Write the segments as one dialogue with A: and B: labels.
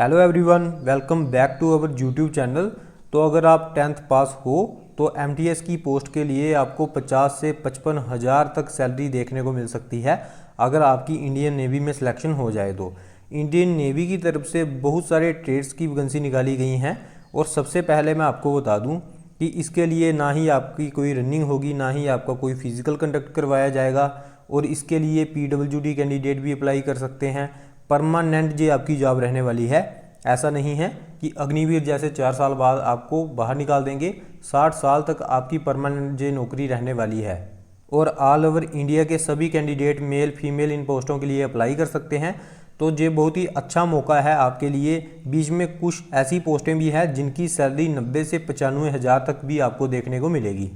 A: Hello everyone, welcome back to our YouTube channel. तो अगर आप 10th पास हो तो एमटीएस की पोस्ट के लिए आपको 50 से 55 हज़ार तक सैलरी देखने को मिल सकती है अगर आपकी इंडियन नेवी में सिलेक्शन हो जाए तो। इंडियन नेवी की तरफ से बहुत सारे ट्रेड्स की वैकेंसी निकाली गई हैं और सबसे पहले मैं आपको बता दूं कि इसके लिए ना ही आपकी कोई रनिंग होगी, ना ही आपका कोई फिजिकल कंडक्ट करवाया जाएगा और इसके लिए पीडब्ल्यूडी कैंडिडेट भी अप्लाई कर सकते हैं। परमानेंट जो आपकी जॉब रहने वाली है, ऐसा नहीं है कि अग्निवीर जैसे 4 साल बाद आपको बाहर निकाल देंगे। 60 साल तक आपकी परमानेंट जो नौकरी रहने वाली है और ऑल ओवर इंडिया के सभी कैंडिडेट मेल फीमेल इन पोस्टों के लिए अप्लाई कर सकते हैं। तो ये बहुत ही अच्छा मौका है आपके लिए। बीच में कुछ ऐसी पोस्टें भी हैं जिनकी सैलरी 90 से 95 हज़ार तक भी आपको देखने को मिलेगी।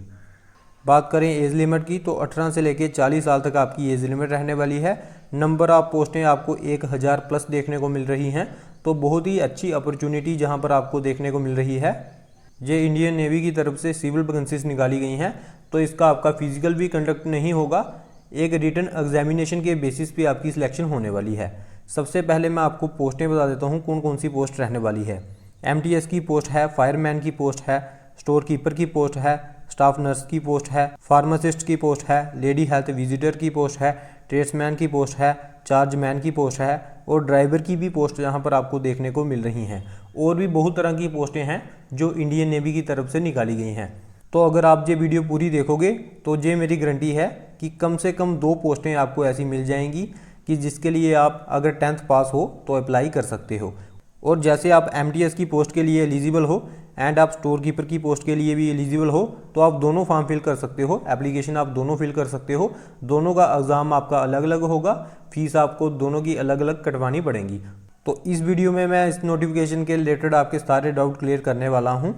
A: बात करें एज लिमिट की तो 18 से लेकर 40 साल तक आपकी एज लिमिट रहने वाली है। नंबर ऑफ पोस्टें आपको 1000 प्लस देखने को मिल रही हैं। तो बहुत ही अच्छी अपॉर्चुनिटी जहां पर आपको देखने को मिल रही है। ये इंडियन नेवी की तरफ से सिविल वैकेंसीज निकाली गई हैं, तो इसका आपका फिजिकल भी कंडक्ट नहीं होगा, एक रिटन एग्जामिनेशन के बेसिस पे आपकी सिलेक्शन होने वाली है। सबसे पहले मैं आपको पोस्टें बता देता हूँ कौन कौन सी पोस्ट रहने वाली है। एमटीएस की पोस्ट है, फायरमैन की पोस्ट है, स्टोर कीपर की पोस्ट है, स्टाफ नर्स की पोस्ट है, फार्मासिस्ट की पोस्ट है, लेडी हेल्थ विजिटर की पोस्ट है, ट्रेड्समैन की पोस्ट है, चार्जमैन की पोस्ट है और ड्राइवर की भी पोस्ट यहाँ पर आपको देखने को मिल रही हैं। और भी बहुत तरह की पोस्टें हैं जो इंडियन नेवी की तरफ से निकाली गई हैं। तो अगर आप ये वीडियो पूरी देखोगे तो ये मेरी गारंटी है कि कम से कम 2 पोस्टें आपको ऐसी मिल जाएंगी कि जिसके लिए आप अगर 10th पास हो तो अप्लाई कर सकते हो। और जैसे आप एमटीएस की पोस्ट के लिए एलिजिबल हो एंड आप स्टोर कीपर की पोस्ट के लिए भी एलिजिबल हो तो आप दोनों फॉर्म फिल कर सकते हो, एप्लीकेशन आप दोनों फिल कर सकते हो। दोनों का एग्ज़ाम आपका अलग अलग होगा, फीस आपको दोनों की अलग अलग कटवानी पड़ेगी। तो इस वीडियो में मैं इस नोटिफिकेशन के रिलेटेड आपके सारे डाउट क्लियर करने वाला हूँ।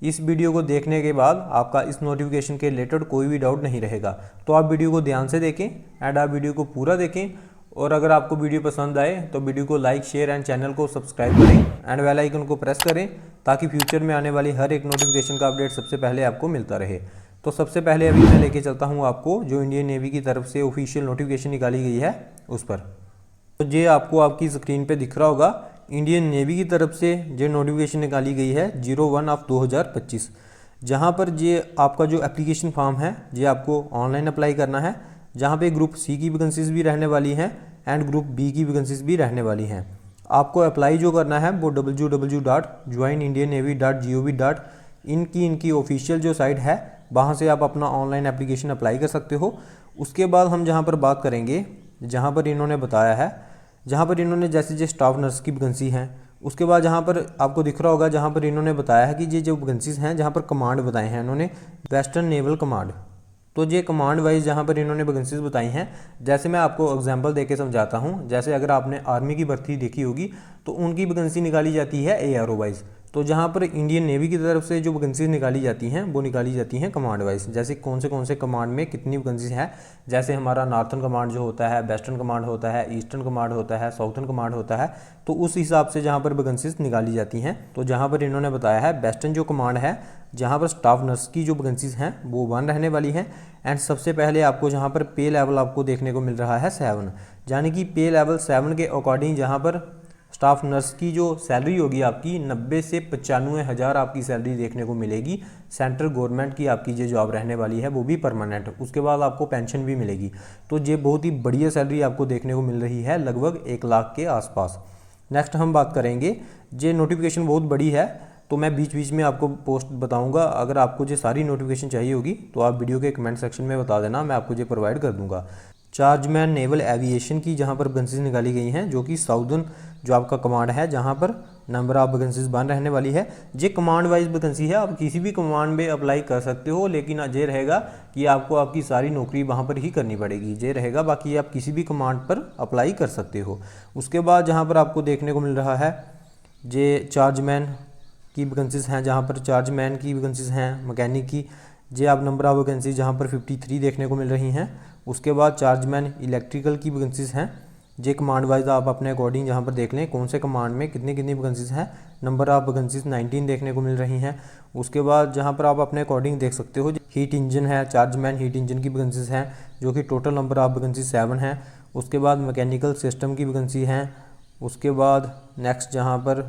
A: इस वीडियो को देखने के बाद आपका इस नोटिफिकेशन के रिलेटेड कोई भी डाउट नहीं रहेगा। तो आप वीडियो को ध्यान से देखें एंड आप वीडियो को पूरा देखें। और अगर आपको वीडियो पसंद आए तो वीडियो को लाइक शेयर एंड चैनल को सब्सक्राइब करें एंड बेल आइकन को प्रेस करें ताकि फ्यूचर में आने वाली हर एक नोटिफिकेशन का अपडेट सबसे पहले आपको मिलता रहे। तो सबसे पहले अभी मैं लेके चलता हूँ आपको जो इंडियन नेवी की तरफ से ऑफिशियल नोटिफिकेशन निकाली गई है उस पर। तो ये आपको आपकी स्क्रीन पर दिख रहा होगा, इंडियन नेवी की तरफ से जो नोटिफिकेशन निकाली गई है 01/2025, जहाँ पर ये आपका जो एप्लीकेशन फॉर्म है ये आपको ऑनलाइन अप्लाई करना है, जहाँ पे ग्रुप सी की वैकेंसीज भी रहने वाली हैं एंड ग्रुप बी की वैकेंसीज भी रहने वाली हैं। आपको अप्लाई जो करना है वो www.joinindiannavy.gov.in की इनकी ऑफिशियल जो साइट है वहाँ से आप अपना ऑनलाइन एप्लीकेशन अप्लाई कर सकते हो। उसके बाद हम जहाँ पर बात करेंगे, जहाँ पर इन्होंने बताया है, जहाँ पर इन्होंने जैसे स्टाफ नर्स की वैकेंसी हैं, उसके बाद जहाँ पर आपको दिख रहा होगा जहाँ पर इन्होंने बताया है कि ये जो वैकेंसीज हैं जहाँ पर कमांड बताए हैं इन्होंने वेस्टर्न नेवल कमांड। तो ये कमांड वाइज जहाँ पर इन्होंने वैकेंसीज बताई हैं, जैसे मैं आपको एग्जांपल देके समझाता हूँ। जैसे अगर आपने आर्मी की भर्ती देखी होगी तो उनकी वैकेंसी निकाली जाती है एआरओ वाइज। तो जहाँ पर इंडियन नेवी की तरफ से जो वैकेंसीज निकाली जाती हैं वो निकाली जाती हैं कमांड वाइज। जैसे कौन से कमांड में कितनी वैकेंसीज हैं, जैसे हमारा नॉर्थन कमांड जो होता है, वेस्टर्न कमांड होता है, ईस्टर्न कमांड होता है, साउथर्न कमांड होता है, तो उस हिसाब से जहाँ पर वैकेंसीज निकाली जाती हैं। तो जहाँ पर इन्होंने बताया है वेस्टर्न जो कमांड है, जहाँ पर स्टाफ नर्स की जो वैकेंसीज हैं वो 1 रहने वाली हैं। एंड सबसे पहले आपको जहाँ पर पे लेवल आपको देखने को मिल रहा है 7, यानी कि पे लेवल 7 के अकॉर्डिंग जहाँ पर स्टाफ नर्स की जो सैलरी होगी आपकी 90 से 95 हज़ार आपकी सैलरी देखने को मिलेगी। सेंट्रल गवर्नमेंट की आपकी जो जॉब रहने वाली है वो भी परमानेंट, उसके बाद आपको पेंशन भी मिलेगी। तो ये बहुत ही बढ़िया सैलरी आपको देखने को मिल रही है, लगभग 1 लाख के आसपास। नेक्स्ट हम बात करेंगे, ये नोटिफिकेशन बहुत बड़ी है तो मैं बीच बीच में आपको पोस्ट बताऊंगा। अगर आपको ये सारी नोटिफिकेशन चाहिए होगी तो आप वीडियो के कमेंट सेक्शन में बता देना, मैं आपको ये प्रोवाइड कर दूंगा। चार्जमैन नेवल एविएशन की जहां पर वैकेंसीज निकाली गई हैं, जो कि साउदर्न जो आपका कमांड है, जहां पर नंबर ऑफ वैकेंसीज 1 रहने वाली है। ये कमांड वाइज वैकेंसी है, आप किसी भी कमांड में अप्लाई कर सकते हो, लेकिन ये रहेगा कि आपको आपकी सारी नौकरी वहाँ पर ही करनी पड़ेगी, ये रहेगा। बाकी आप किसी भी कमांड पर अप्लाई कर सकते हो। उसके बाद जहाँ पर आपको देखने को मिल रहा है ये चार्जमैन की वैकेंसीज हैं, जहाँ पर चार्जमैन की वैकेंसीज हैं, मैकेनिक की जे आप नंबर ऑफ वैकेंसीज जहाँ पर 53 देखने को मिल रही हैं। उसके बाद चार्जमैन इलेक्ट्रिकल की वैकेंसीज हैं, जे कमांड वाइज आप अपने अकॉर्डिंग जहाँ पर देख लें कौन से कमांड में कितनी कितनी वैकेंसीज हैं। नंबर ऑफ वैकेंसीज 19 देखने को मिल रही हैं। उसके बाद जहाँ पर आप अपने अकॉर्डिंग देख सकते हो हीट इंजन है, चार्जमैन हीट इंजन की वैकेंसीज हैं, जो कि टोटल नंबर ऑफ वैकेंसी 7 हैं। उसके बाद मैकेनिकल सिस्टम की वैकेंसी हैं उसके बाद नेक्स्ट जहाँ पर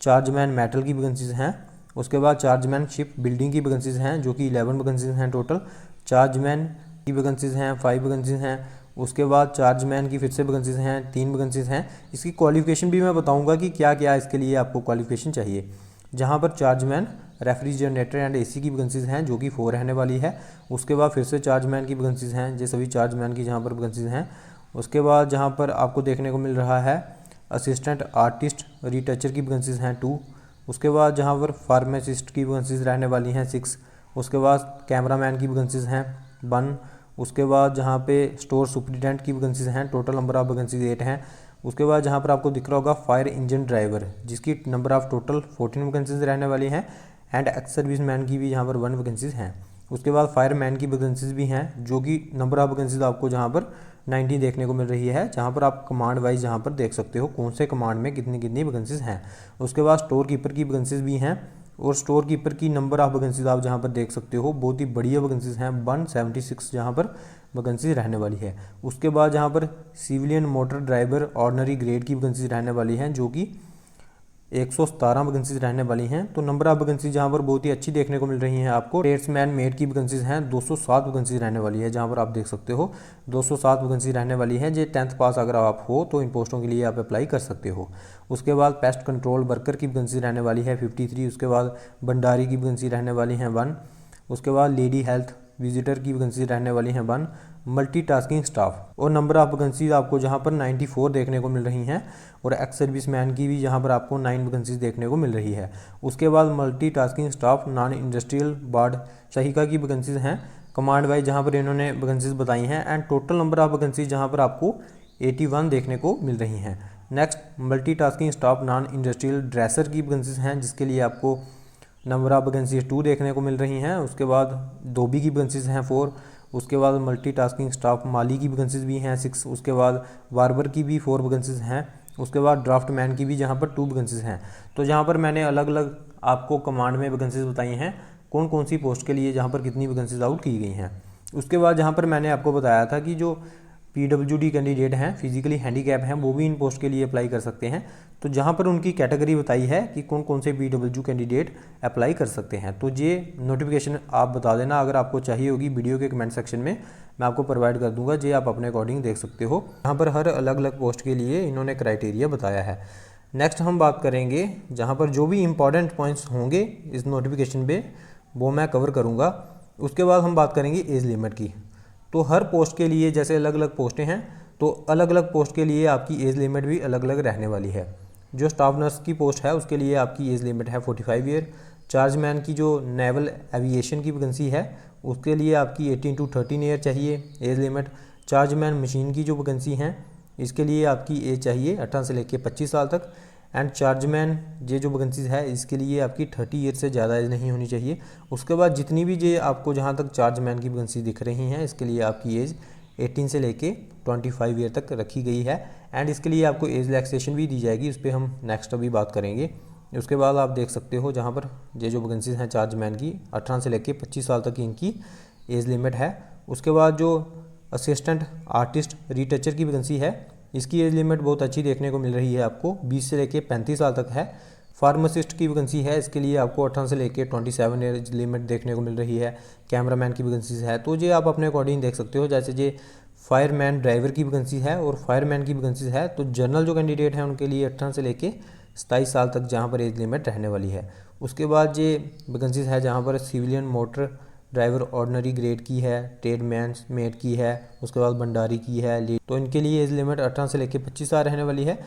A: चार्जमैन मेटल की वैकेंसीज हैं। उसके बाद चार्जमैन शिप बिल्डिंग की वैकेंसीज हैं जो कि 11 वैकेंसीज हैं टोटल। चार्जमैन की वैकेंसीज हैं 5 वैकेंसीज हैं। उसके बाद चार्जमैन की फिर से वैकेंसीज हैं 3 वैकेंसीज हैं। इसकी क्वालिफिकेशन भी मैं बताऊंगा कि क्या क्या इसके लिए आपको क्वालिफिकेशन चाहिए। जहाँ पर चार्जमैन रेफ्रिजरेटर एंड एसी की वैकेंसीज हैं जो कि 4 रहने वाली है। उसके बाद फिर से चार्जमैन की वैकेंसीज हैं, ये सभी चार्जमैन की जहाँ पर वैकेंसीज हैं। उसके बाद जहाँ पर आपको देखने को मिल रहा है असिस्टेंट आर्टिस्ट रीटचर की वैकेंसीज हैं 2। उसके बाद जहाँ पर फार्मासिस्ट की वैकेंसीज रहने वाली हैं 6। उसके बाद कैमरामैन की वैकेंसीज हैं 1। उसके बाद जहाँ पे स्टोर सुपरिटेंडेंट की वैकेंसीज हैं, टोटल नंबर ऑफ वैकेंसीज 8 हैं। उसके बाद जहाँ पर आपको दिख रहा होगा फायर इंजन ड्राइवर, जिसकी नंबर ऑफ टोटल 14 वैकेंसीज रहने वाली हैं। एंड एक्स सर्विस मैन की भी यहाँ पर 1 वैकेंसीज हैं। उसके बाद फायरमैन की वैकेंसीज भी हैं जो कि नंबर ऑफ वैकेंसीज आपको जहाँ पर 90 देखने को मिल रही है, जहाँ पर आप कमांड वाइज जहाँ पर देख सकते हो कौन से कमांड में कितनी कितनी वैकेंसीज हैं। उसके बाद स्टोर कीपर की वैकेंसीज भी हैं और स्टोर कीपर की नंबर ऑफ वैकेंसीज आप जहाँ पर देख सकते हो बहुत ही बढ़िया वैकेंसीज हैं, 176 जहाँ पर वैकेंसीज रहने वाली है। उसके बाद जहाँ पर civilian motor driver ordinary grade की वैकेंसीज रहने वाली हैं जो कि 117 वैकेंसीज रहने वाली हैं। तो नंबर ऑफ वैकेंसीज जहाँ पर बहुत ही अच्छी देखने को मिल रही हैं आपको। ट्रेड्समैन मेट की वैकेंसीज हैं 207 वैकेंसीज रहने वाली है, जहाँ पर आप देख सकते हो 207 वैकेंसी रहने वाली है। ये 10th पास अगर आप हो तो इन पोस्टों के लिए आप अप्लाई कर सकते हो। उसके बाद पेस्ट कंट्रोल वर्कर की वैकेंसी रहने वाली है 53। उसके बाद भंडारी की वैकेंसी रहने वाली हैं 1। उसके बाद लेडी हेल्थ विजिटर की वैकेंसी रहने वाली हैं 1। मल्टीटास्किंग स्टाफ और नंबर ऑफ वैकेंसीज आपको जहाँ पर 94 देखने को मिल रही हैं और एक्स सर्विस मैन की भी जहाँ पर आपको 9 वैकेंसीज देखने को मिल रही है। उसके बाद multitasking staff non industrial ward सहिका की वैकेंसीज हैं कमांड वाइज जहाँ पर इन्होंने वैकेंसीज बताई हैं। And total number of vacancies जहाँ पर आपको 81 देखने को मिल रही हैं। Next multitasking staff non industrial dresser की वैकेंसीज हैं जिसके लिए आपको नंबर ऑफ वैकेंसीज 2 देखने को मिल रही हैं। उसके बाद धोबी की वैकेंसीज हैं 4। उसके बाद मल्टीटास्किंग स्टाफ माली की वैकेंसीज भी हैं 6। उसके बाद बार्बर की भी 4 वैकेंसीज हैं। उसके बाद ड्राफ्ट मैन की भी जहाँ पर 2 वैकेंसीज हैं। तो जहाँ पर मैंने अलग अलग आपको कमांड में वैकेंसीज बताई हैं कौन कौन सी पोस्ट के लिए जहाँ पर कितनी वैकेंसीज आउट की गई हैं। उसके बाद जहाँ पर मैंने आपको बताया था कि जो PWD कैंडिडेट हैं फिजिकली हैंडीकैप हैं वो भी इन पोस्ट के लिए अप्लाई कर सकते हैं। तो जहाँ पर उनकी कैटेगरी बताई है कि कौन कौन से PWD कैंडिडेट अप्लाई कर सकते हैं। तो ये नोटिफिकेशन आप बता देना, अगर आपको चाहिए होगी वीडियो के कमेंट सेक्शन में मैं आपको प्रोवाइड कर दूंगा, ये आप अपने अकॉर्डिंग देख सकते हो। यहाँ पर हर अलग अलग पोस्ट के लिए इन्होंने क्राइटेरिया बताया है। नेक्स्ट हम बात करेंगे जहाँ पर जो भी इंपॉर्टेंट पॉइंट्स होंगे इस नोटिफिकेशन पे वो मैं कवर करूँगा। उसके बाद हम बात करेंगे एज लिमिट की। तो हर पोस्ट के लिए जैसे अलग अलग पोस्टें हैं तो अलग अलग पोस्ट के लिए आपकी एज लिमिट भी अलग अलग रहने वाली है। जो स्टाफ नर्स की पोस्ट है उसके लिए आपकी एज लिमिट है 45 ईयर। चार्जमैन की जो नेवल एविएशन की वैकेंसी है उसके लिए आपकी 18 to 13 ईयर चाहिए एज लिमिट। चार्जमैन मशीन की जो वैकेंसी हैं इसके लिए आपकी एज चाहिए 18 से लेकर 25 साल तक। एंड चार्जमैन ये जो वैकेंसीज है इसके लिए आपकी 30 ईयर से ज़्यादा एज नहीं होनी चाहिए। उसके बाद जितनी भी ये आपको जहाँ तक चार्जमैन की वैकेंसी दिख रही हैं इसके लिए आपकी एज 18 से लेके 25 ईयर तक रखी गई है। एंड इसके लिए आपको एज रिलैक्सेशन भी दी जाएगी, उस पर हम नेक्स्ट अभी बात करेंगे। उसके बाद आप देख सकते हो जहाँ पर ये जो वैकेंसीज हैं चार्जमैन की 18 से लेके 25 साल तक की इनकी एज लिमिट है। उसके बाद जो असिस्टेंट आर्टिस्ट रीटचर की वैकेंसी है इसकी एज लिमिट बहुत अच्छी देखने को मिल रही है, आपको 20 से लेके 35 साल तक है। फार्मासिस्ट की वैकेंसी है इसके लिए आपको 18 से लेके 27 एज लिमिट देखने को मिल रही है। कैमरामैन की वैकेंसीज है तो ये आप अपने अकॉर्डिंग देख सकते हो। जैसे ये फायरमैन ड्राइवर की वैकेंसी है और फायरमैन की वैकेंसीज है तो जनरल जो कैंडिडेट हैं उनके लिए 18 से लेके 27 साल तक जहाँ पर एज लिमिट रहने वाली है। उसके बाद ये वैकेंसीज है जहाँ पर civilian motor driver ordinary grade की है, ट्रेडमैन मेट की है, उसके बाद भंडारी की है। तो इनके लिए एज लिमिट 18 से लेकर 25 साल रहने वाली है।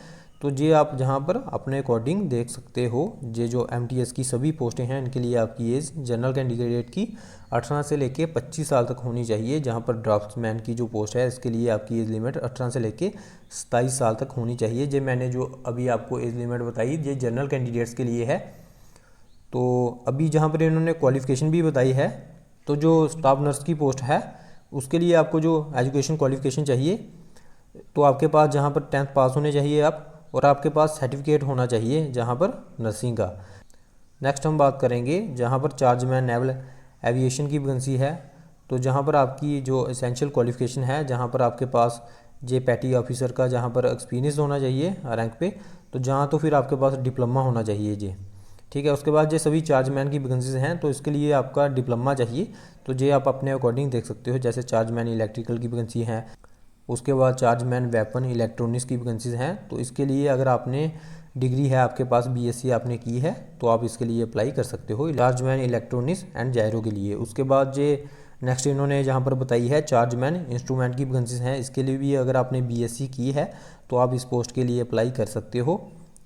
A: तो ये आप जहाँ पर अपने अकॉर्डिंग देख सकते हो। ये जो MTS की सभी पोस्टें हैं इनके लिए आपकी एज जनरल कैंडिडेट की 18 से लेकर 25 साल तक होनी चाहिए। जहाँ पर ड्राफ्ट्समैन की जो पोस्ट है इसके लिए आपकी एज लिमिट 18 से लेकर 27 साल तक होनी चाहिए। ये मैंने जो अभी आपको एज लिमिट बताई ये जनरल कैंडिडेट्स के लिए है। तो अभी जहाँ पर इन्होंने क्वालिफिकेशन भी बताई है तो जो स्टाफ नर्स की पोस्ट है उसके लिए आपको जो एजुकेशन क्वालिफिकेशन चाहिए तो आपके पास जहाँ पर 10th पास होने चाहिए आप, और आपके पास सर्टिफिकेट होना चाहिए जहाँ पर नर्सिंग का। नेक्स्ट हम बात करेंगे जहाँ पर चार्जमैन नेवल एविएशन की वैकेंसी है। तो जहाँ पर आपकी जो एसेंशियल क्वालिफिकेशन है जहाँ पर आपके पास जे पैटी ऑफिसर का जहाँ पर एक्सपीरियंस होना चाहिए रैंक पे, तो जहाँ तो फिर आपके पास डिप्लोमा होना चाहिए जे, ठीक है। उसके बाद ये सभी चार्जमैन की वैकेंसीज हैं, तो इसके लिए आपका डिप्लोमा चाहिए, तो ये आप अपने अकॉर्डिंग देख सकते हो। जैसे चार्जमैन इलेक्ट्रिकल की वैकेंसी है, उसके बाद चार्जमैन वेपन इलेक्ट्रॉनिक्स की वैकेंसीज हैं, तो इसके लिए अगर आपने डिग्री है आपके पास बीएससी आपने की है तो आप इसके लिए अप्लाई कर सकते हो चार्जमैन इलेक्ट्रॉनिक्स एंड जायरो के लिए। उसके बाद ये नेक्स्ट इन्होंने जहाँ पर बताई है चार्जमैन इंस्ट्रूमेंट की वैकेंसीज हैं, इसके लिए भी अगर आपने बीएससी की है तो आप इस पोस्ट के लिए अप्लाई कर सकते हो।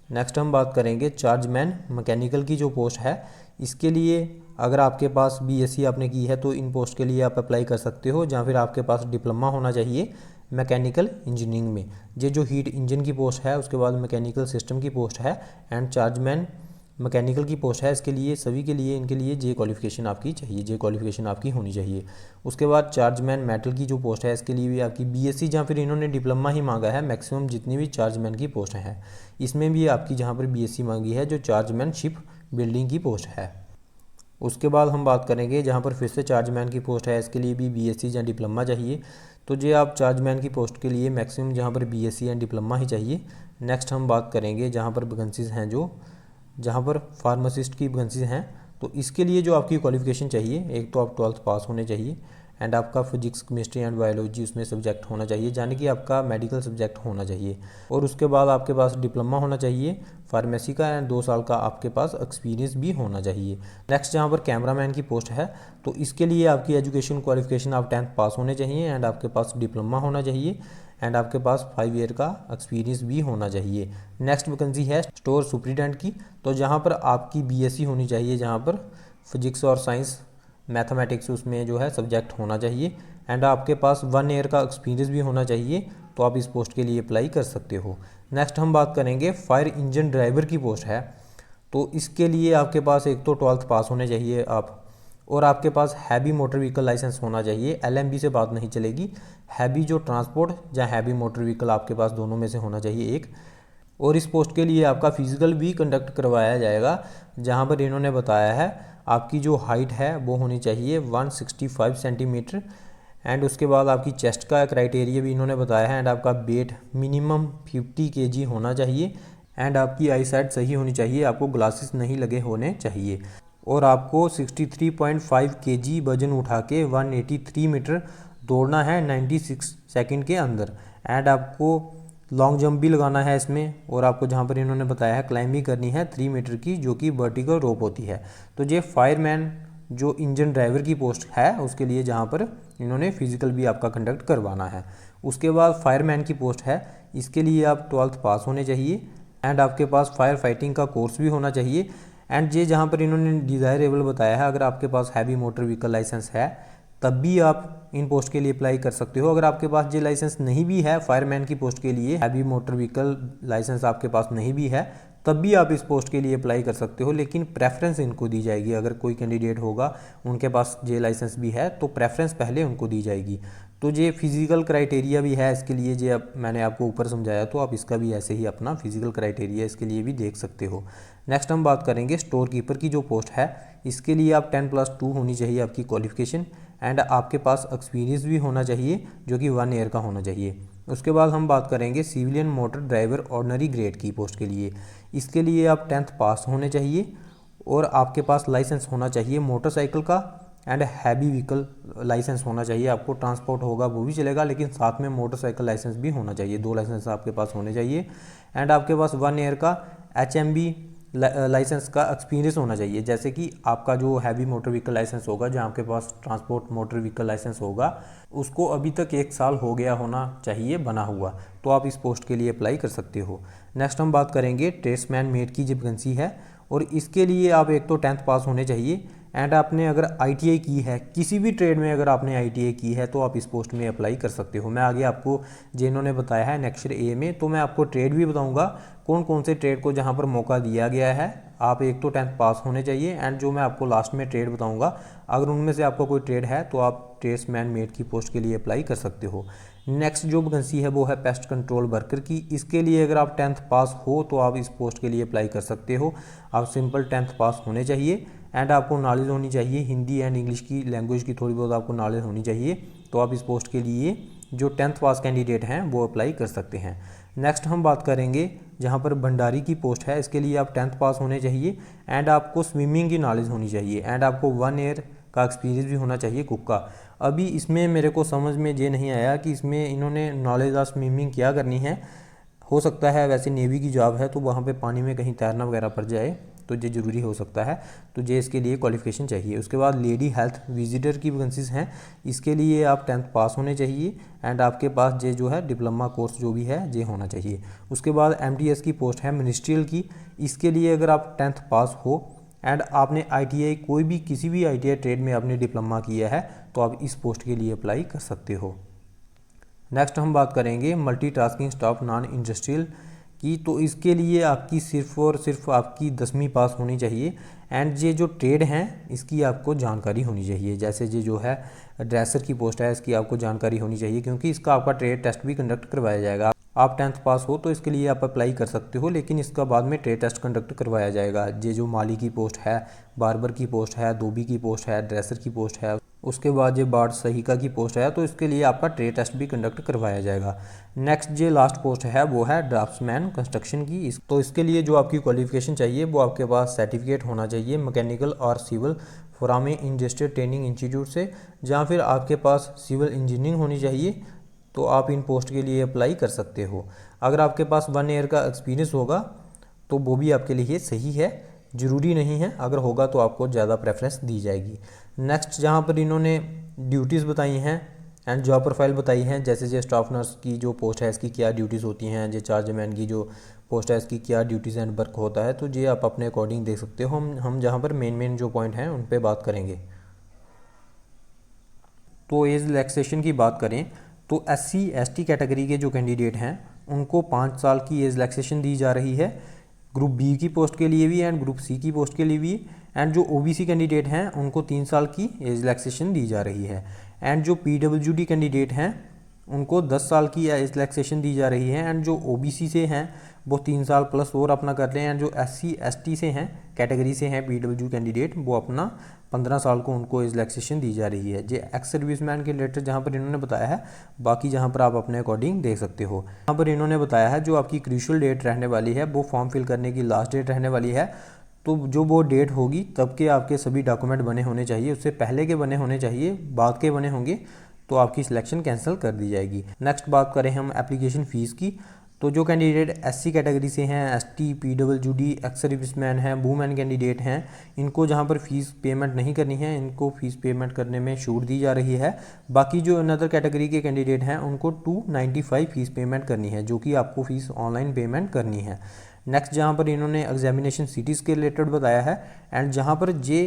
A: नेक्स्ट हम बात करेंगे चार्जमैन मैकेनिकल की जो पोस्ट है, इसके लिए अगर आपके पास बीएससी आपने की है तो इन पोस्ट के लिए आप अप्लाई कर सकते हो, जहाँ फिर आपके पास डिप्लोमा होना चाहिए मैकेनिकल इंजीनियरिंग में। ये जो हीट इंजन की पोस्ट है, उसके बाद मैकेनिकल सिस्टम की पोस्ट है एंड चार्जमैन मैकेनिकल की पोस्ट है, इसके लिए सभी के लिए इनके लिए जे क्वालिफिकेशन आपकी चाहिए, जे क्वालिफिकेशन आपकी होनी चाहिए। उसके बाद चार्जमैन मेटल की जो पोस्ट है, इसके लिए भी आपकी बीएससी, जहाँ फिर इन्होंने डिप्लोमा ही मांगा है। मैक्सिमम जितनी भी चार्जमैन की पोस्ट हैं इसमें भी आपकी जहाँ पर बीएससी मांगी है, जो चार्जमैन शिप बिल्डिंग की पोस्ट है। उसके बाद हम बात करेंगे जहाँ पर फिर से चार्जमैन की पोस्ट है, इसके लिए भी बीएससी या डिप्लोमा चाहिए, तो ये आप चार्जमैन की पोस्ट के लिए मैक्सिमम जहाँ पर बीएससी एंड डिप्लोमा ही चाहिए। नेक्स्ट हम बात करेंगे जहाँ पर वैकेंसीज हैं, जो जहाँ पर फार्मासिस्ट की वैकेंसीज हैं, तो इसके लिए जो आपकी क्वालिफिकेशन चाहिए, एक तो आप 12th पास होने चाहिए एंड आपका फिजिक्स केमिस्ट्री एंड बायोलॉजी उसमें सब्जेक्ट होना चाहिए, यानी कि आपका मेडिकल सब्जेक्ट होना चाहिए। और उसके बाद आपके पास डिप्लोमा होना चाहिए फार्मेसी का एंड 2 साल का आपके पास एक्सपीरियंस भी होना चाहिए। नेक्स्ट जहाँ पर कैमरामैन की पोस्ट है, तो इसके लिए आपकी एजुकेशन क्वालिफिकेशन आप 10th पास होने चाहिए एंड आपके पास डिप्लोमा होना चाहिए एंड आपके पास 5 ईयर का एक्सपीरियंस भी होना चाहिए। नेक्स्ट वैकेंसी है स्टोर सुपरिटेंडेंट की, तो जहाँ पर आपकी बीएससी होनी चाहिए, जहाँ पर फिजिक्स और साइंस मैथमेटिक्स उसमें जो है सब्जेक्ट होना चाहिए एंड आपके पास 1 ईयर का एक्सपीरियंस भी होना चाहिए, तो आप इस पोस्ट के लिए अप्लाई कर सकते हो। नेक्स्ट हम बात करेंगे फायर इंजन ड्राइवर की पोस्ट है, तो इसके लिए आपके पास एक तो 12th पास होने चाहिए आप, और आपके पास हैवी मोटर व्हीकल लाइसेंस होना चाहिए। एलएमबी से बात नहीं चलेगी, हैवी जो ट्रांसपोर्ट या हैवी मोटर व्हीकल आपके पास दोनों में से होना चाहिए एक। और इस पोस्ट के लिए आपका फिजिकल भी कंडक्ट करवाया जाएगा, जहां पर इन्होंने बताया है आपकी जो हाइट है वो होनी चाहिए 165 सेंटीमीटर एंड उसके बाद आपकी चेस्ट का क्राइटेरिया भी इन्होंने बताया है एंड आपका वेट मिनिमम 50 केजी होना चाहिए एंड आपकी आई साइट सही होनी चाहिए, आपको ग्लासेस नहीं लगे होने चाहिए और आपको 63.5 केजी वजन उठा के 183 मीटर दौड़ना है 96 सेकंड के अंदर एंड आपको लॉन्ग जंप भी लगाना है इसमें, और आपको जहाँ पर इन्होंने बताया है क्लाइंबिंग करनी है 3 मीटर की, जो कि वर्टिकल रोप होती है। तो ये फायरमैन जो इंजन ड्राइवर की पोस्ट है उसके लिए जहाँ पर इन्होंने फिजिकल भी आपका कंडक्ट करवाना है। उसके बाद फायरमैन की पोस्ट है, इसके लिए आप 12th पास होने चाहिए एंड आपके पास फायर फाइटिंग का कोर्स भी होना चाहिए एंड ये जहाँ पर इन्होंने डिज़ायरेबल बताया है, अगर आपके पास हैवी मोटर व्हीकल लाइसेंस है तब भी आप इन पोस्ट के लिए अप्लाई कर सकते हो। अगर आपके पास ये लाइसेंस नहीं भी है, फायरमैन की पोस्ट के लिए हैवी मोटर व्हीकल लाइसेंस आपके पास नहीं भी है, तब भी आप इस पोस्ट के लिए अप्लाई कर सकते हो, लेकिन प्रेफरेंस इनको दी जाएगी। अगर कोई कैंडिडेट होगा उनके पास ये लाइसेंस भी है तो प्रेफरेंस पहले उनको दी जाएगी। तो ये फिजिकल क्राइटेरिया भी है इसके लिए, जो मैंने आपको ऊपर समझाया, तो आप इसका भी ऐसे ही अपना फिजिकल क्राइटेरिया इसके लिए भी देख सकते हो। नेक्स्ट हम बात करेंगे स्टोर कीपर की जो पोस्ट है, इसके लिए आप 10+2 होनी चाहिए आपकी क्वालिफिकेशन एंड आपके पास एक्सपीरियंस भी होना चाहिए, जो कि 1 ईयर का होना चाहिए। उसके बाद हम बात करेंगे civilian motor driver ordinary grade की पोस्ट के लिए, इसके लिए आप 10th पास होने चाहिए और आपके पास लाइसेंस होना चाहिए मोटरसाइकिल का एंड हैवी व्हीकल लाइसेंस होना चाहिए। आपको ट्रांसपोर्ट होगा वो भी चलेगा, लेकिन साथ में मोटरसाइकिल लाइसेंस भी होना चाहिए, 2 लाइसेंस आपके पास होने चाहिए एंड आपके पास 1 ईयर का HMB लाइसेंस का एक्सपीरियंस होना चाहिए। जैसे कि आपका जो हैवी मोटर व्हीकल लाइसेंस होगा, जहाँ आपके पास ट्रांसपोर्ट मोटर व्हीकल लाइसेंस होगा, उसको अभी तक 1 साल हो गया होना चाहिए बना हुआ, तो आप इस पोस्ट के लिए अप्लाई कर सकते हो। नेक्स्ट हम बात करेंगे ट्रेड्समैन मेट की जो वैकेंसी है, और इसके लिए आप एक तो 10th पास होने चाहिए एंड आपने अगर ITI की है, किसी भी ट्रेड में अगर आपने ITI की है तो आप इस पोस्ट में अप्लाई कर सकते हो। मैं आगे आपको जिन्होंने बताया है नेक्स्ट A में, तो मैं आपको ट्रेड भी बताऊंगा कौन कौन से ट्रेड को जहां पर मौका दिया गया है। आप एक तो 10th पास होने चाहिए एंड जो मैं आपको लास्ट में ट्रेड बताऊंगा, अगर उनमें से आपका कोई ट्रेड है तो आप ट्रेड्समैन मेट की पोस्ट के लिए अप्लाई कर सकते हो। नेक्स्ट जो वैकेंसी है वो है पेस्ट कंट्रोल वर्कर की, इसके लिए अगर आप 10th पास हो तो आप इस पोस्ट के लिए अप्लाई कर सकते हो। आप सिंपल 10th पास होने चाहिए एंड आपको नॉलेज होनी चाहिए हिंदी एंड इंग्लिश की लैंग्वेज की, थोड़ी बहुत आपको नॉलेज होनी चाहिए, तो आप इस पोस्ट के लिए जो 10th पास कैंडिडेट हैं वो अप्लाई कर सकते हैं। नेक्स्ट हम बात करेंगे जहाँ पर भंडारी की पोस्ट है, इसके लिए आप 10th पास होने चाहिए एंड आपको स्विमिंग की नॉलेज होनी चाहिए एंड आपको 1 ईयर का एक्सपीरियंस भी होना चाहिए कुक का। अभी इसमें मेरे को समझ में ये नहीं आया कि इसमें इन्होंने नॉलेज ऑफ स्विमिंग क्या करनी है। हो सकता है वैसे नेवी की जॉब है तो वहाँ पे पानी में कहीं तैरना वगैरह पड़ जाए तो ये ज़रूरी हो सकता है, तो ये इसके लिए क्वालिफिकेशन चाहिए। उसके बाद लेडी हेल्थ विजिटर की वैकेंसीज हैं, इसके लिए आप 10th पास होने चाहिए एंड आपके पास ये जो है डिप्लोमा कोर्स जो भी है ये होना चाहिए। उसके बाद MTS की पोस्ट है मिनिस्ट्रियल की, इसके लिए अगर आप 10th पास हो एंड आपने ITI कोई भी किसी भी ITI ट्रेड में आपने डिप्लोमा किया है तो आप इस पोस्ट के लिए अप्लाई कर सकते हो। नेक्स्ट हम बात करेंगे मल्टीटास्किंग स्टाफ नॉन इंडस्ट्रियल की, तो इसके लिए आपकी सिर्फ और सिर्फ आपकी 10वीं पास होनी चाहिए एंड ये जो ट्रेड हैं इसकी आपको जानकारी होनी चाहिए। जैसे ये जो है ड्रेसर की पोस्ट है इसकी आपको जानकारी होनी चाहिए क्योंकि इसका आपका ट्रेड टेस्ट भी कंडक्ट करवाया जाएगा। आप 10th पास हो तो इसके लिए आप अप्लाई कर सकते हो, लेकिन इसका बाद में ट्रेड टेस्ट कंडक्ट करवाया जाएगा। ये जो माली की पोस्ट है, बार्बर की पोस्ट है, धोबी की पोस्ट है, ड्रेसर की पोस्ट है, उसके बाद ये बार्ड सहीका की पोस्ट है, तो इसके लिए आपका ट्रेड टेस्ट भी कंडक्ट करवाया जाएगा। नेक्स्ट जो लास्ट पोस्ट है वो है ड्राफ्ट्समैन कंस्ट्रक्शन की, तो इसके लिए जो आपकी क्वालिफिकेशन चाहिए वो आपके पास सर्टिफिकेट होना चाहिए मैकेनिकल और civil from industrial training institute से, जहाँ फिर आपके पास सिविल इंजीनियरिंग होनी चाहिए, तो आप इन पोस्ट के लिए अप्लाई कर सकते हो। अगर आपके पास 1 ईयर का एक्सपीरियंस होगा तो वो भी आपके लिए सही है, ज़रूरी नहीं है, अगर होगा तो आपको ज़्यादा प्रेफरेंस दी जाएगी। नेक्स्ट जहाँ पर इन्होंने ड्यूटीज़ बताई हैं एंड जॉब प्रोफाइल बताई हैं, जैसे जो स्टाफ नर्स की जो पोस्ट है इसकी क्या ड्यूटीज़ होती हैं, जो चार्जमैन की जो पोस्ट है इसकी क्या ड्यूटीज़ एंड वर्क होता है, तो ये आप अपने अकॉर्डिंग देख सकते हो। हम जहाँ पर मेन जो पॉइंट हैं उन पर बात करेंगे। तो एज रिलैक्सेशन की बात करें तो SC ST कैटेगरी के जो कैंडिडेट हैं उनको 5 साल की एज रिलैक्सेशन दी जा रही है, ग्रुप B की पोस्ट के लिए भी एंड ग्रुप C की पोस्ट के लिए भी, एंड जो OBC कैंडिडेट हैं उनको 3 साल की एज रिलैक्सेशन दी जा रही है, एंड जो PWD कैंडिडेट हैं उनको 10 साल की एज रिलैक्सेशन दी जा रही है, एंड जो OBC से हैं वो 3 साल प्लस और अपना कर रहे हैं, एंड जो SC ST से हैं कैटेगरी से हैं PWD कैंडिडेट वो अपना 15 साल को उनको एज रिलैक्सेशन दी जा रही है। ये एक्स सर्विसमैन के रिलेटेड जहाँ पर इन्होंने बताया है, बाकी जहाँ पर आप अपने अकॉर्डिंग देख सकते हो। यहाँ पर इन्होंने बताया है जो आपकी क्रूशियल डेट रहने वाली है वो फॉर्म फिल करने की लास्ट डेट रहने वाली है, तो जो वो डेट होगी तब के आपके सभी डॉक्यूमेंट बने होने चाहिए, उससे पहले के बने होने चाहिए, बाद के बने होंगे तो आपकी सिलेक्शन कैंसिल कर दी जाएगी। नेक्स्ट बात करें हम एप्लीकेशन फ़ीस की, तो जो कैंडिडेट SC कैटेगरी से हैं, ST PWD एक्स सर्विसमैन हैं, वुमेन कैंडिडेट हैं, इनको जहां पर फ़ीस पेमेंट नहीं करनी है, इनको फ़ीस पेमेंट करने में छूट दी जा रही है। बाकी जो अनदर कैटेगरी के कैंडिडेट हैं उनको 295 फ़ीस पेमेंट करनी है, जो कि आपको फ़ीस ऑनलाइन पेमेंट करनी है। नेक्स्ट जहाँ पर इन्होंने एग्जामिनेशन सिटीज़ के रिलेटेड बताया है, एंड जहाँ पर ये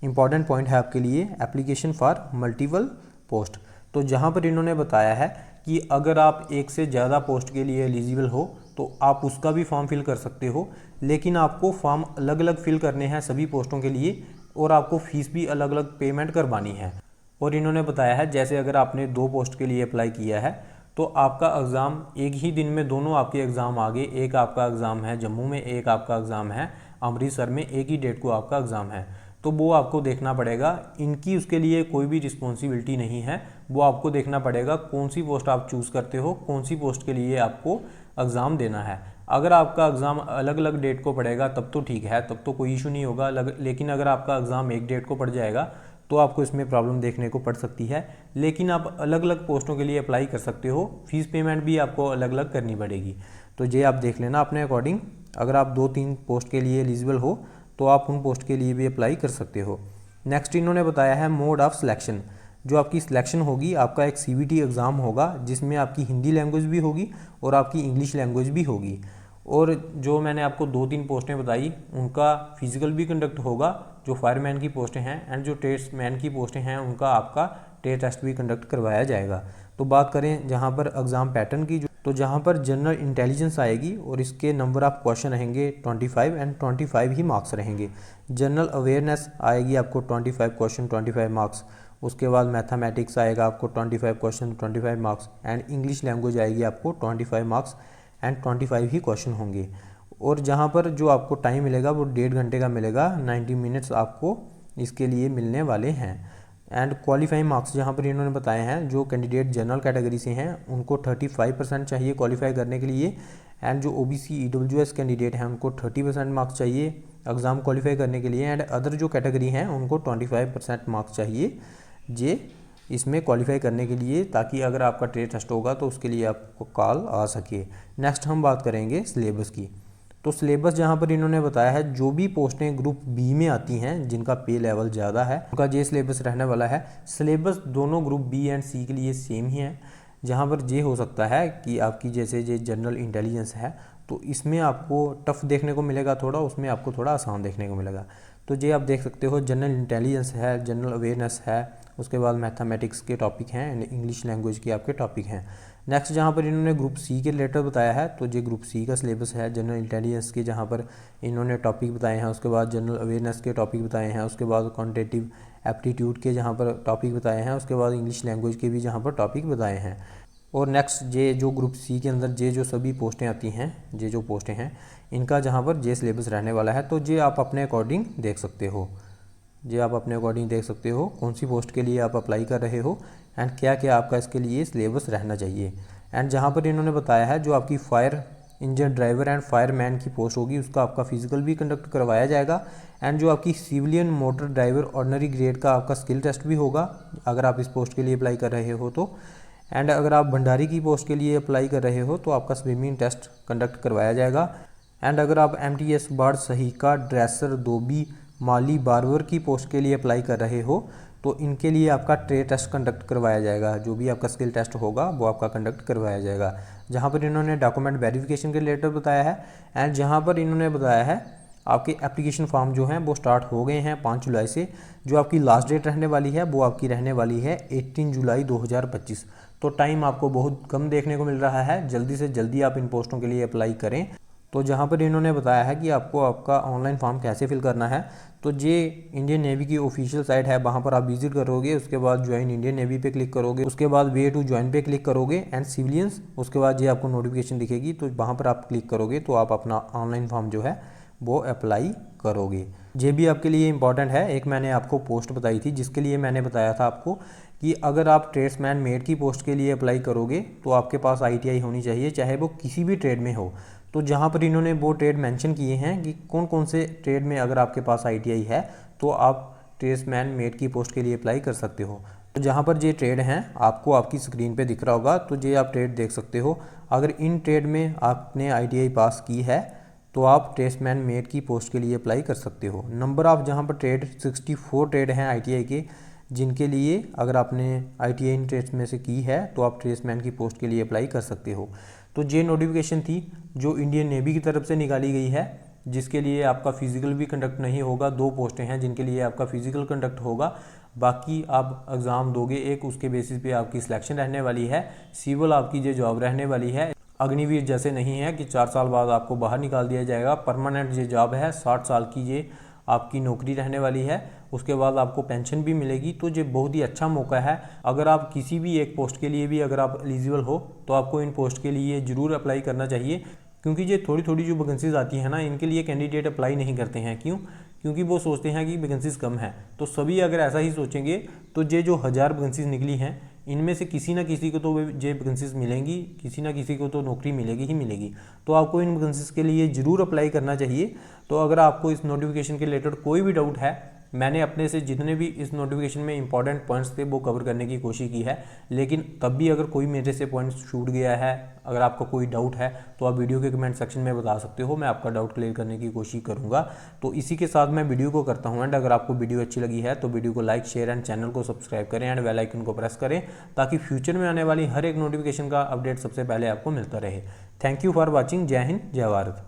A: इंपॉर्टेंट पॉइंट है आपके लिए एप्लीकेशन फॉर मल्टीपल पोस्ट, तो जहाँ पर इन्होंने बताया है कि अगर आप एक से ज़्यादा पोस्ट के लिए एलिजिबल हो तो आप उसका भी फॉर्म फिल कर सकते हो, लेकिन आपको फॉर्म अलग अलग फिल करने हैं सभी पोस्टों के लिए और आपको फ़ीस भी अलग अलग पेमेंट करवानी है। और इन्होंने बताया है जैसे अगर आपने 2 पोस्ट के लिए अप्लाई किया है तो आपका एग्ज़ाम एक ही दिन में दोनों आपके एग्ज़ाम आगे, एक आपका एग्ज़ाम है जम्मू में, एक आपका एग्ज़ाम है अमृतसर में, एक ही डेट को आपका एग्ज़ाम है, तो वो आपको देखना पड़ेगा। इनकी उसके लिए कोई भी रिस्पॉन्सिबिलिटी नहीं है, वो आपको देखना पड़ेगा कौन सी पोस्ट आप चूज़ करते हो, कौन सी पोस्ट के लिए आपको एग्ज़ाम देना है। अगर आपका एग्ज़ाम अलग अलग डेट को पड़ेगा तब तो ठीक है, तब तो कोई इशू नहीं होगा, लेकिन अगर आपका एग्ज़ाम एक डेट को पड़ जाएगा तो आपको इसमें प्रॉब्लम देखने को पड़ सकती है। लेकिन आप अलग अलग पोस्टों के लिए अप्लाई कर सकते हो, फीस पेमेंट भी आपको अलग अलग करनी पड़ेगी, तो ये आप देख लेना अपने अकॉर्डिंग। अगर आप 2-3 पोस्ट के लिए एलिजिबल हो तो आप उन पोस्ट के लिए भी अप्लाई कर सकते हो। नेक्स्ट इन्होंने बताया है मोड ऑफ सिलेक्शन, जो आपकी सिलेक्शन होगी आपका एक CBT एग्ज़ाम होगा जिसमें आपकी हिंदी लैंग्वेज भी होगी और आपकी इंग्लिश लैंग्वेज भी होगी, और जो मैंने आपको 2-3 पोस्टें बताई उनका फिजिकल भी कंडक्ट होगा, जो फायरमैन की पोस्टें हैं, एंड जो ट्रेड्समैन की पोस्टें हैं उनका आपका ट्रेड टेस्ट भी कंडक्ट करवाया जाएगा। तो बात करें जहाँ पर एग्ज़ाम पैटर्न की, तो जहाँ पर जनरल इंटेलिजेंस आएगी और इसके नंबर ऑफ क्वेश्चन रहेंगे 25 एंड 25 ही मार्क्स रहेंगे। जनरल अवेयरनेस आएगी आपको 25 क्वेश्चन 25 मार्क्स, उसके बाद मैथमेटिक्स आएगा आपको 25 question 25 marks, and English language आएगी आपको 25 मार्क्स एंड 25 ही क्वेश्चन होंगे। और जहाँ पर जो आपको टाइम मिलेगा वो 1.5 घंटे का मिलेगा, 90 मिनट्स आपको इसके लिए मिलने वाले हैं। एंड क्वालिफाइंग मार्क्स जहाँ पर इन्होंने बताए हैं, जो कैंडिडेट जनरल कैटेगरी से हैं उनको 35% चाहिए क्वालिफाई करने के लिए, एंड जो OBC EWS कैंडिडेट हैं उनको 30% मार्क्स चाहिए एग्ज़ाम क्वालिफाई करने के लिए, एंड अदर जो कैटेगरी हैं उनको 25% मार्क्स चाहिए जे इसमें क्वालिफाई करने के लिए, ताकि अगर आपका ट्रेड टेस्ट होगा तो उसके लिए आपको कॉल आ सके। नेक्स्ट हम बात करेंगे सिलेबस की। तो सिलेबस जहाँ पर इन्होंने बताया है, जो भी पोस्टें ग्रुप बी में आती हैं जिनका पे लेवल ज़्यादा है उनका जे सिलेबस रहने वाला है। सिलेबस दोनों ग्रुप बी एंड सी के लिए सेम ही है। जहाँ पर जे हो सकता है कि आपकी जैसे जे जनरल इंटेलिजेंस है तो इसमें आपको टफ देखने को मिलेगा थोड़ा, उसमें आपको थोड़ा आसान देखने को मिलेगा। तो जे आप देख सकते हो जनरल इंटेलिजेंस है, जनरल अवेयरनेस है, उसके बाद मैथमेटिक्स के टॉपिक हैं एंड इंग्लिश लैंग्वेज के आपके टॉपिक हैं। नेक्स्ट जहाँ पर इन्होंने ग्रुप सी के रिलेटेड बताया है, तो ये ग्रुप सी का सिलेबस है जनरल इंटेलिजेंस के, जहाँ पर इन्होंने टॉपिक बताए हैं, उसके बाद जनरल अवेयरनेस के टॉपिक बताए हैं, उसके बाद क्वांटिटेटिव एप्टीट्यूड के जहाँ पर टॉपिक बताए हैं, उसके बाद इंग्लिश लैंग्वेज के भी जहाँ पर टॉपिक बताए हैं। और नेक्स्ट जे जो ग्रुप सी के अंदर जे जो सभी पोस्टें आती हैं, जे जो पोस्टें हैं इनका जहाँ पर जे सिलेबस रहने वाला है, तो जे आप अपने अकॉर्डिंग देख सकते हो। ये आप अपने अकॉर्डिंग देख सकते हो कौन सी पोस्ट के लिए आप अप्लाई कर रहे हो एंड क्या क्या आपका इसके लिए सिलेबस रहना चाहिए। एंड जहाँ पर इन्होंने बताया है जो आपकी fire engine driver and fireman की पोस्ट होगी उसका आपका फिजिकल भी कंडक्ट करवाया जाएगा, एंड जो आपकी civilian motor driver ordinary grade का आपका स्किल टेस्ट भी होगा अगर आप इस पोस्ट के लिए अप्लाई कर रहे हो तो। एंड अगर आप भंडारी की पोस्ट के लिए अप्लाई कर रहे हो तो आपका स्विमिंग टेस्ट कंडक्ट करवाया जाएगा। एंड अगर आप MTS बार्ड सहीका ड्रेसर धोबी माली बार्बर की पोस्ट के लिए अप्लाई कर रहे हो तो इनके लिए आपका ट्रेड टेस्ट कंडक्ट करवाया जाएगा, जो भी आपका स्किल टेस्ट होगा वो आपका कंडक्ट करवाया जाएगा। जहाँ पर इन्होंने डॉक्यूमेंट वेरिफिकेशन के रिलेटेड बताया है, एंड जहाँ पर इन्होंने बताया है आपके एप्लीकेशन फॉर्म जो हैं वो स्टार्ट हो गए हैं 5 जुलाई से। जो आपकी लास्ट डेट रहने वाली है वो आपकी रहने वाली है 18 जुलाई 2025। तो टाइम आपको बहुत कम देखने को मिल रहा है, जल्दी से जल्दी आप इन पोस्टों के लिए अप्लाई करें। तो जहाँ पर इन्होंने बताया है कि आपको आपका ऑनलाइन फॉर्म कैसे फिल करना है, तो ये इंडियन नेवी की ऑफिशियल साइट है, वहाँ पर आप विजिट करोगे, उसके बाद ज्वाइन इंडियन नेवी पे क्लिक करोगे, उसके बाद वे टू ज्वाइन पे क्लिक करोगे एंड सिविलियंस, उसके बाद ये आपको नोटिफिकेशन दिखेगी तो वहाँ पर आप क्लिक करोगे तो आप अपना ऑनलाइन फॉर्म जो है वो अप्लाई करोगे। ये भी आपके लिए इम्पॉर्टेंट है। एक मैंने आपको पोस्ट बताई थी जिसके लिए मैंने बताया था आपको कि अगर आप ट्रेड्समैन मेड की पोस्ट के लिए अप्लाई करोगे तो आपके पास ITI होनी चाहिए, चाहे वो किसी भी ट्रेड में हो। तो जहाँ पर इन्होंने वो ट्रेड मेंशन किए हैं कि कौन कौन से ट्रेड में अगर आपके पास ITI है तो आप ट्रेड्समैन मेड की पोस्ट के लिए अप्लाई कर सकते हो। तो जहाँ पर ये ट्रेड हैं आपको आपकी स्क्रीन पे दिख रहा होगा, तो ये आप ट्रेड देख सकते हो। अगर इन ट्रेड में आपने ITI पास की है तो आप ट्रेड्समैन मेड की पोस्ट के लिए अप्लाई कर सकते हो। नंबर ऑफ जहाँ पर ट्रेड 64 ट्रेड हैं ITI के, जिनके लिए अगर आपने ITI इन ट्रेड्स में से की है तो आप ट्रेड्समैन की पोस्ट के लिए अप्लाई कर सकते हो। तो ये नोटिफिकेशन थी जो इंडियन नेवी की तरफ से निकाली गई है, जिसके लिए आपका फिजिकल भी कंडक्ट नहीं होगा। 2 पोस्टें हैं जिनके लिए आपका फिजिकल कंडक्ट होगा, बाकी आप एग्ज़ाम दोगे एक, उसके बेसिस पे आपकी सिलेक्शन रहने वाली है। सिविल आपकी ये जॉब रहने वाली है, अग्निवीर जैसे नहीं है कि 4 साल बाद आपको बाहर निकाल दिया जाएगा। परमानेंट ये जॉब है, 60 साल की ये आपकी नौकरी रहने वाली है, उसके बाद आपको पेंशन भी मिलेगी। तो ये बहुत ही अच्छा मौका है। अगर आप किसी भी एक पोस्ट के लिए भी अगर आप एलिजिबल हो तो आपको इन पोस्ट के लिए ज़रूर अप्लाई करना चाहिए, क्योंकि ये थोड़ी थोड़ी जो वैकेंसीज आती है ना इनके लिए कैंडिडेट अप्लाई नहीं करते हैं। क्यों? क्योंकि वो सोचते हैं कि वैकेंसीज कम है। तो सभी अगर ऐसा ही सोचेंगे तो ये जो 1000 वैकेंसीज निकली हैं इनमें से किसी ना किसी को तो ये वैकेंसीज मिलेंगी, किसी ना किसी को तो नौकरी मिलेगी ही मिलेगी। तो आपको इन वैकेंसीज के लिए ज़रूर अप्लाई करना चाहिए। तो अगर आपको इस नोटिफिकेशन के रिलेटेड कोई भी डाउट है, मैंने अपने से जितने भी इस नोटिफिकेशन में इंपॉर्टेंट पॉइंट्स थे वो कवर करने की कोशिश की है, लेकिन तब भी अगर कोई मेरे से पॉइंट्स छूट गया है, अगर आपका कोई डाउट है तो आप वीडियो के कमेंट सेक्शन में बता सकते हो, मैं आपका डाउट क्लियर करने की कोशिश करूँगा। तो इसी के साथ मैं वीडियो को करता हूँ एंड अगर आपको वीडियो अच्छी लगी है तो वीडियो को लाइक शेयर एंड चैनल को सब्सक्राइब करें एंड बेल आइकन को प्रेस करें, ताकि फ्यूचर में आने वाली हर एक नोटिफिकेशन का अपडेट सबसे पहले आपको मिलता रहे। Thank you for watching. जय हिंद, जय भारत।